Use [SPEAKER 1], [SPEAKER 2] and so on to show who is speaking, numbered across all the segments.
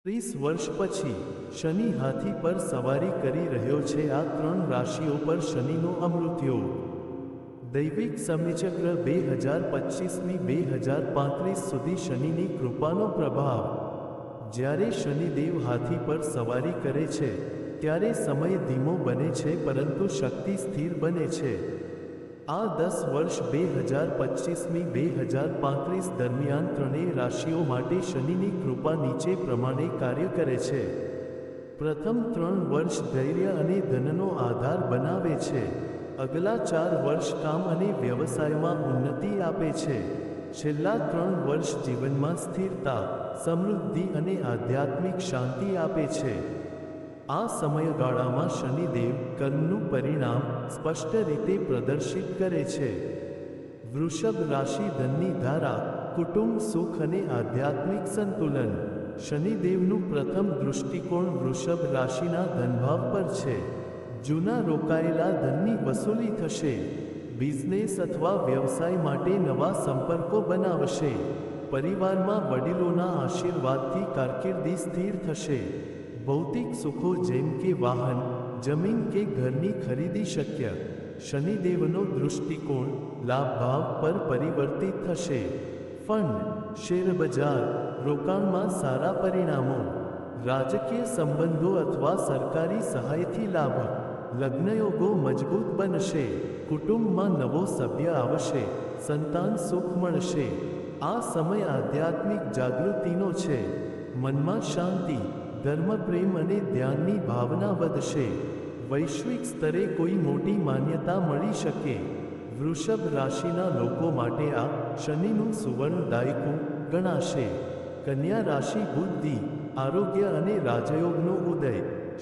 [SPEAKER 1] 30 વર્ષ પછી શનિ હાથી પર સવારી કરી રહ્યો છે। આ 3 રાશિઓ પર શનિનો અમૃતયોગ। દૈવિક સમયચક્ર 2025 ની 2035 સુધી શનિની કૃપાનો પ્રભાવ। જ્યારે શનિદેવ હાથી પર સવારી કરે છે ત્યારે સમય ધીમો બને છે પરંતુ શક્તિ સ્થિર બને છે। આ 10 વર્ષ 2025 ની 2035 દરમિયાન ત્રણેય રાશિઓ માટે શનિની કૃપા નીચે પ્રમાણે કાર્ય કરે છે। પ્રથમ 3 વર્ષ ધૈર્ય અને ધનનો આધાર બનાવે છે। અગલા 4 વર્ષ કામ અને વ્યવસાયમાં ઉન્નતિ આપે છે। છેલ્લા 3 વર્ષ જીવનમાં સ્થિરતા, સમૃદ્ધિ અને આધ્યાત્મિક શાંતિ આપે છે। આ સમયગાળામાં શનિદેવ કર્મનું પરિણામ સ્પષ્ટ રીતે પ્રદર્શિત કરે છે। વૃષભ રાશિ ધનની ધારા, કુટુંબ સુખ અને આધ્યાત્મિક સંતુલન। શનિદેવનું પ્રથમ દૃષ્ટિકોણ વૃષભ રાશિના ધનભાવ પર છે। જૂના રોકાયેલા ધનની વસૂલી થશે। બિઝનેસ અથવા વ્યવસાય માટે નવા સંપર્કો બનાવશે। પરિવારમાં વડીલોના આશીર્વાદથી કારકિર્દી સ્થિર થશે। ભૌતિક સુખો જેમ કે વાહન, જમીન કે ઘરની ખરીદી શક્ય। શનિદેવનો દૃષ્ટિકોણ લાભભાવ પર પરિવર્તિત થશે। ફંડ, શેરબજાર, રોકાણમાં સારા પરિણામો। રાજકીય સંબંધો અથવા સરકારી સહાયથી લાભ। લગ્નયોગો મજબૂત બનશે। કુટુંબમાં નવો સભ્ય આવશે। સંતાન સુખ મળશે। આ સમય આધ્યાત્મિક જાગૃતિનો છે। મનમાં શાંતિ, ધર્મ, પ્રેમ અને ધ્યાનની ભાવના વધશે। વૈશ્વિક સ્તરે કોઈ મોટી માન્યતા મળી શકે। વૃષભ રાશિના લોકો માટે આ શનિનું સુવર્ણ દાયકું ગણાશે। કન્યા રાશિ બુદ્ધિ, આરોગ્ય અને રાજયોગનો ઉદય।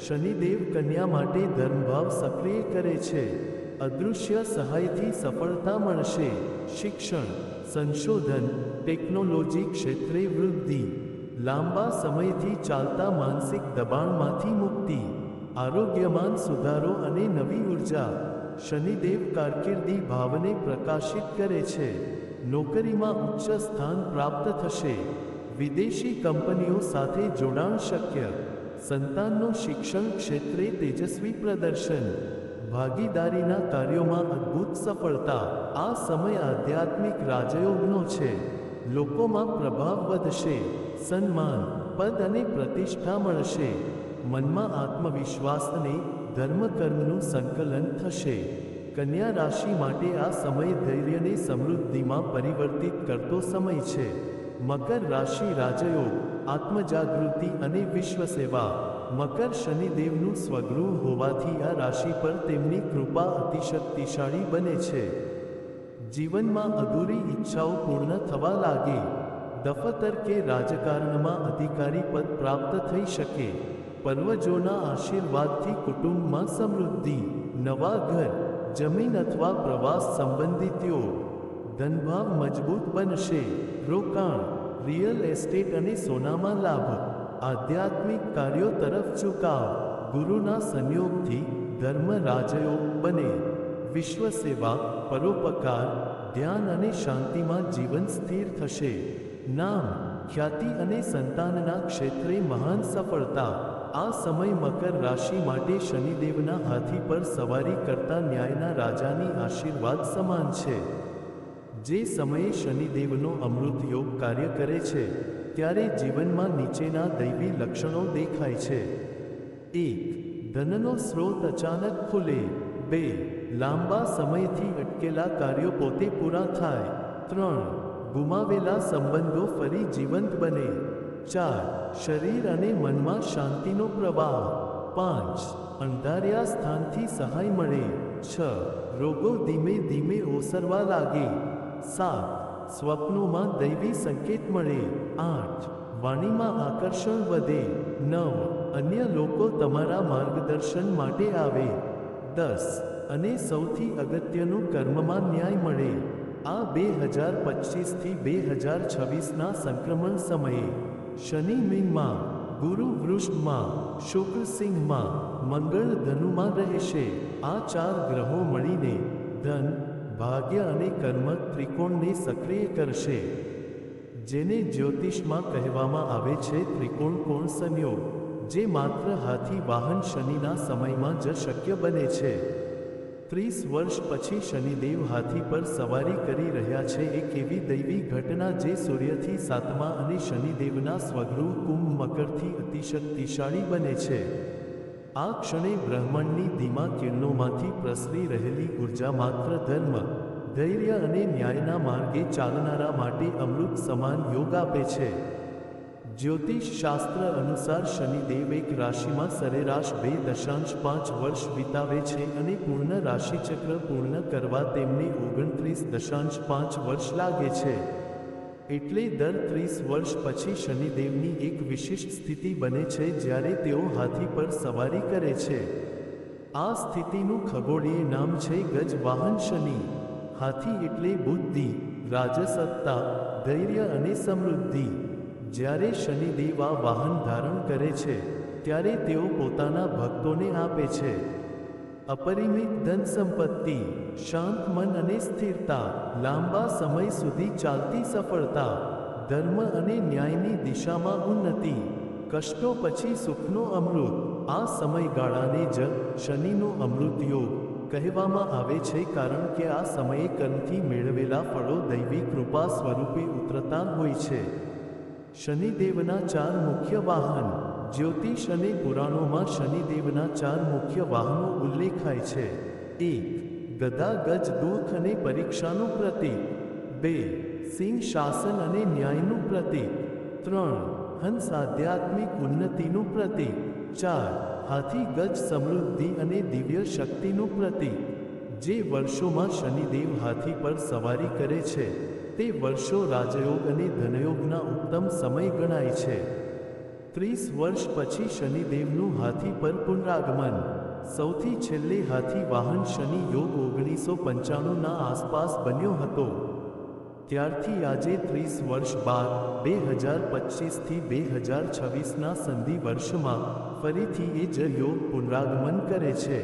[SPEAKER 1] શનિદેવ કન્યા માટે ધર્મભાવ સક્રિય કરે છે। અદૃશ્ય સહાયથી સફળતા મળશે। શિક્ષણ, સંશોધન, ટેકનોલોજી ક્ષેત્રે વૃદ્ધિ। લાંબા સમયથી ચાલતા માનસિક દબાણમાંથી મુક્તિ। આરોગ્યમાં સુધારો અને નવી ઉર્જા। શનિદેવ કારકિર્દી ભાવને પ્રકાશિત કરે છે। નોકરીમાં ઉચ્ચ સ્થાન પ્રાપ્ત થશે। વિદેશી કંપનીઓ સાથે જોડાણ શક્ય। સંતાનનું શિક્ષણ ક્ષેત્રે તેજસ્વી પ્રદર્શન। ભાગીદારીના કાર્યોમાં અદ્ભુત સફળતા। આ સમય આધ્યાત્મિક રાજયોગનો છે। લોકોમાં પ્રભાવ વધશે। સન્માન, પદ અને પ્રતિષ્ઠા મળશે। મનમાં આત્મવિશ્વાસ અને ધર્મકર્મનું સંકલન થશે। કન્યા રાશિ માટે આ સમય ધૈર્યને સમૃદ્ધિમાં પરિવર્તિત કરતો સમય છે। મકર રાશિ રાજયોગ, આત્મજાગૃતિ અને વિશ્વસેવા। મકર શનિદેવનું સ્વગૃહ હોવાથી આ રાશિ પર તેમની કૃપા અતિશક્તિશાળી બને છે। જીવનમાં અધૂરી ઈચ્છાઓ પૂર્ણ થવા લાગે। દફતર કે રાજકારણમાં અધિકારી પદ પ્રાપ્ત થઈ શકે। પૂર્વજોના આશીર્વાદથી કુટુંબમાં સમૃદ્ધિ। નવા ઘર, જમીન અથવા પ્રવાસ સંબંધિત યોગ। ધનભાવ મજબૂત બનશે। રોકાણ, રિયલ એસ્ટેટ અને સોનામાં લાભ। આધ્યાત્મિક કાર્યો તરફ ઝુકાવ। ગુરુના સંયોગથી ધર્મ રાજયોગ બને। વિશ્વસેવા, પરોપકાર, ધ્યાન અને શાંતિમાં જીવન સ્થિર થશે। નામ, ખ્યાતિ અને સંતાનના ક્ષેત્રે મહાન સફળતા। આ સમય મકર રાશિ માટે શનિદેવના હાથી પર સવારી કરતા ન્યાયના રાજાની આશીર્વાદ સમાન છે। જે સમયે શનિદેવનો અમૃત યોગ કાર્ય કરે છે ત્યારે જીવનમાં નીચેના દૈવી લક્ષણો દેખાય છે। 1. ધનનો સ્રોત અચાનક ખુલે। 2. લાંબા સમયથી અટકેલા કાર્યો પોતે પૂરા થાય। 3. ગુમાવેલા સંબંધો ફરી જીવંત બને। 4. શરીર અને મનમાં શાંતિનો પ્રવાહ। 5. અણધાર્યા સ્થાનથી સહાય મળે। 6. રોગો ધીમે ધીમે ઓસરવા લાગે। 7. સ્વપ્નોમાં દૈવી સંકેત મળે। 8. વાણીમાં આકર્ષણ વધે। 9. અન્ય લોકો તમારા માર્ગદર્શન માટે આવે। 10. અને સૌથી અગત્યનું કર્મમાં ન્યાય મળે। આ 2025 થી 2026ના સંક્રમણ સમયે શનિ મીનમાં, ગુરુ વૃષભમાં, શુક્ર સિંહમાં, મંગળ ધનુમાં રહેશે। આ 4 ગ્રહો મળીને ધન, ભાગ્ય અને કર્મ ત્રિકોણને સક્રિય કરશે। જેને જ્યોતિષમાં કહેવામાં આવે છે ત્રિકોણ કોણ સંયોગ, જે માત્ર હાથી વાહન શનિના સમયમાં જ શક્ય બને છે. 30 વર્ષ પછી શનિદેવ હાથી પર સવારી કરી રહ્યા છે, એક એવી દૈવી ઘટના જે સૂર્યથી 7મા અને શનિદેવના સ્વગૃહ કુંભ મકરથી અતિશક્તિશાળી બને છે. આ ક્ષણે બ્રહ્માંડની ધીમા કિરણોમાંથી પ્રસરી રહેલી ઉર્જા માત્ર ધર્મ, ધૈર્ય અને ન્યાયના માર્ગે ચાલનારા માટે અમૃત સમાન યોગ આપે છે. જ્યોતિષ શાસ્ત્ર અનુસાર શનિદેવ એક રાશિમાં સરેરાશ 2.5 વર્ષ વિતાવે છે અને પૂર્ણ રાશિચક્ર પૂર્ણ કરવા તેમને 29.5 વર્ષ લાગે છે. એટલે દર 30 વર્ષ પછી શનિદેવની એક વિશિષ્ટ સ્થિતિ બને છે જ્યારે તેઓ હાથી પર સવારી કરે છે. આ સ્થિતિનું ખગોળીય નામ છે ગજવાહન શનિ. હાથી એટલે બુદ્ધિ, રાજસત્તા, ધૈર્ય અને સમૃદ્ધિ. જ્યારે શનિદેવ આ વાહન ધારણ કરે છે ત્યારે તેઓ પોતાના ભક્તોને આપે છે અપરિમિત ધન સંપત્તિ, શાંત મન અને સ્થિરતા, લાંબા સમય સુધી ચાલતી સફળતા, ધર્મ અને ન્યાયની દિશામાં ઉન્નતિ, કષ્ટો પછી સુખનો અમૃત. આ સમયગાળાને જ શનિનો અમૃત યોગ કહેવામાં આવે છે કારણ કે આ સમયે કર્મથી મેળવેલા ફળો દૈવી કૃપા સ્વરૂપે ઉતરતા હોય છે. શનિદેવના 4 મુખ્ય વાહન. જ્યોતિષ અને પુરાણોમાં શનિદેવના 4 મુખ્ય વાહનો ઉલ્લેખાય છે. 1. ગદા ગજ દુઃખ અને પરીક્ષાનું પ્રતીક. 2. સિંહ શાસન અને ન્યાયનું પ્રતીક. 3. હંસ આધ્યાત્મિક ઉન્નતિનું પ્રતીક. 4. હાથી ગજ સમૃદ્ધિ અને દિવ્ય શક્તિનું પ્રતીક. જે વર્ષોમાં શનિદેવ હાથી પર સવારી કરે છે તે વર્ષો રાજયોગ અને ધનયોગના ઉત્તમ સમય ગણાય છે. 30 વર્ષ પછી શનિદેવનું હાથી પર પુનરાગમન. સૌથી છેલ્લે હાથી વાહન શનિ યોગ 1995ના આસપાસ બન્યો હતો. ત્યારથી આજે 30 વર્ષ બાદ 2025થી 2026ના સંધિ વર્ષમાં ફરીથી એ જ યોગ પુનરાગમન કરે છે.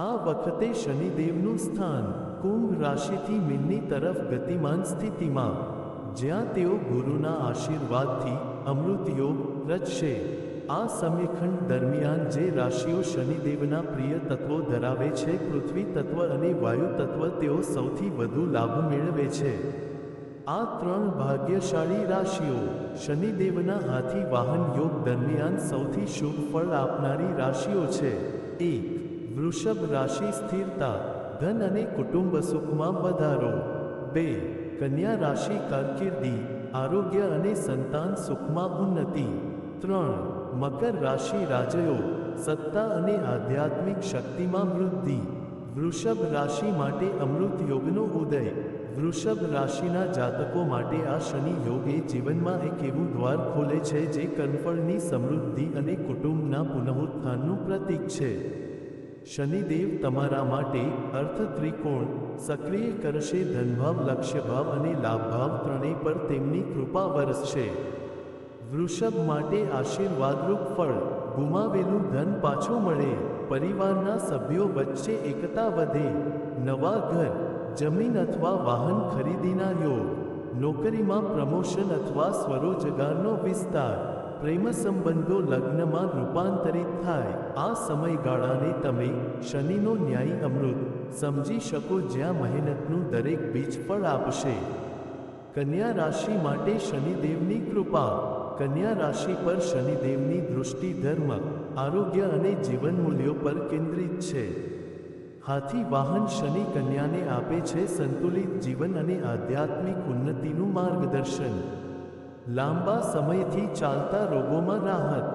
[SPEAKER 1] આ વખતે શનિદેવનું સ્થાન કુંભ રાશિથી મીનની તરફ ગતિમાન સ્થિતિમાં, જ્યાં તેઓ ગુરુના આશીર્વાદથી અમૃત યોગ રચશે. આ સમયખંડ દરમિયાન જે રાશિઓ શનિદેવના પ્રિય તત્વો ધરાવે છે, પૃથ્વી તત્વ અને વાયુ તત્વ, તેઓ સૌથી વધુ લાભ મેળવે છે. આ 3 ભાગ્યશાળી રાશિઓ શનિદેવના હાથી વાહન યોગ દરમિયાન સૌથી શુભ ફળ આપનારી રાશિઓ છે. 1. વૃષભ રાશિ સ્થિરતા, ધન અને કુટુંબ સુખમાં વધારો. 2. કન્યા રાશિ કારકિર્દી, આરોગ્ય અને સંતાન સુખમાં ઉન્નતિ. 3. મકર રાશિ રાજયોગ, સત્તા અને આધ્યાત્મિક શક્તિમાં વૃદ્ધિ. વૃષભ રાશિ માટે અમૃત યોગનો ઉદય. વૃષભ રાશિના જાતકો માટે આ શનિ યોગ એ જીવનમાં એક એવું દ્વાર ખોલે છે જે કર્મફળની સમૃદ્ધિ અને કુટુંબના પુનઃઉત્થાનનું પ્રતીક છે. શનિદેવ તમારા માટે અર્થ ત્રિકોણ સક્રિય કરશે. ધનભાવ, લક્ષ્યભાવ અને લાભભાવ ત્રણેય પર તેમની કૃપા વરસશે. વૃષભ માટે આશીર્વાદરૂપ ફળ. ગુમાવેલું ધન પાછું મળે. પરિવારના સભ્યો વચ્ચે એકતા વધે. નવા ઘર, જમીન અથવા વાહન ખરીદીના યોગ. નોકરીમાં પ્રમોશન અથવા સ્વરોજગારનો વિસ્તાર. પ્રેમ સંબંધો લગ્નમાં રૂપાંતરિત થાય. આ સમયગાળાને તમે શનિનો ન્યાયી અમૃત સમજી શકો, જ્યાં મહેનતનું દરેક બીજ ફળ આપશે. કન્યા રાશિ માટે શનિદેવની કૃપા. કન્યા રાશિ પર શનિદેવની દૃષ્ટિ ધર્મ, આરોગ્ય અને જીવન મૂલ્યો પર કેન્દ્રિત છે. હાથી વાહન શનિ કન્યાને આપે છે સંતુલિત જીવન અને આધ્યાત્મિક ઉન્નતિનું માર્ગદર્શન. લાંબા સમયથી ચાલતા રોગોમાં રાહત.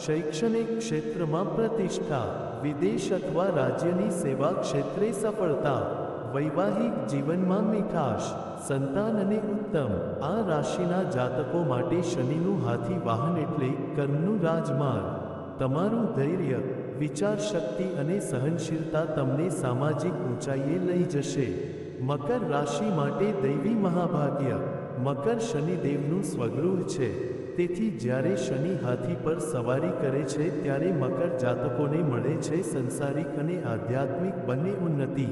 [SPEAKER 1] શૈક્ષણિક ક્ષેત્રમાં પ્રતિષ્ઠા. વિદેશ અથવા રાજ્યની સેવા ક્ષેત્રે સફળતા. વૈવાહિક જીવનમાં મીઠાશ, સંતાન અને ઉત્તમ. આ રાશિના જાતકો માટે શનિનું હાથી વાહન એટલે કર્મનું રાજમાર્ગ. તમારું ધૈર્ય, વિચારશક્તિ અને સહનશીલતા તમને સામાજિક ઊંચાઈએ લઈ જશે. મકર રાશિ માટે દૈવી મહાભાગ્ય. મકર શનિદેવનું સ્વગૃહ છે, તેથી જ્યારે શનિ હાથી પર સવારી કરે છે ત્યારે મકર જાતકોને મળે છે સંસારિક અને આધ્યાત્મિક બંને ઉન્નતિ.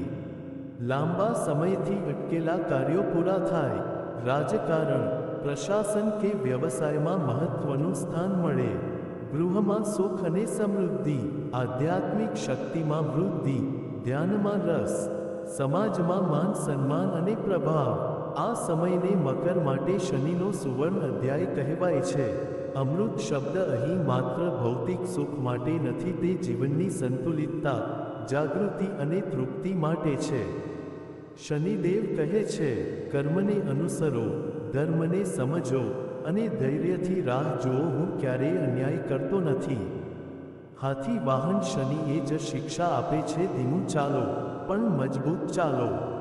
[SPEAKER 1] લાંબા સમયથી અટકેલા કાર્યો પૂરા થાય. રાજકારણ, પ્રશાસન કે વ્યવસાયમાં મહત્વનું સ્થાન મળે, ગૃહમાં સુખ અને સમૃદ્ધિ, આધ્યાત્મિક શક્તિમાં વૃદ્ધિ, ધ્યાનમાં રસ, સમાજમાં માન સન્માન અને પ્રભાવ. આ સમયને મકર માટે શનિનો સુવર્ણ અધ્યાય કહેવાય છે. અમૃત શબ્દ અહીં માત્ર ભૌતિક સુખ માટે નથી, તે જીવનની સંતુલિતતા, જાગૃતિ અને તૃપ્તિ માટે છે. શનિદેવ કહે છે, કર્મને અનુસરો, ધર્મને સમજો અને ધૈર્યથી રાહ જુઓ, હું ક્યારેય અન્યાય કરતો નથી. હાથી વાહન શનિ એ જ શિક્ષા આપે છે, ધીમું ચાલો પણ મજબૂત ચાલો.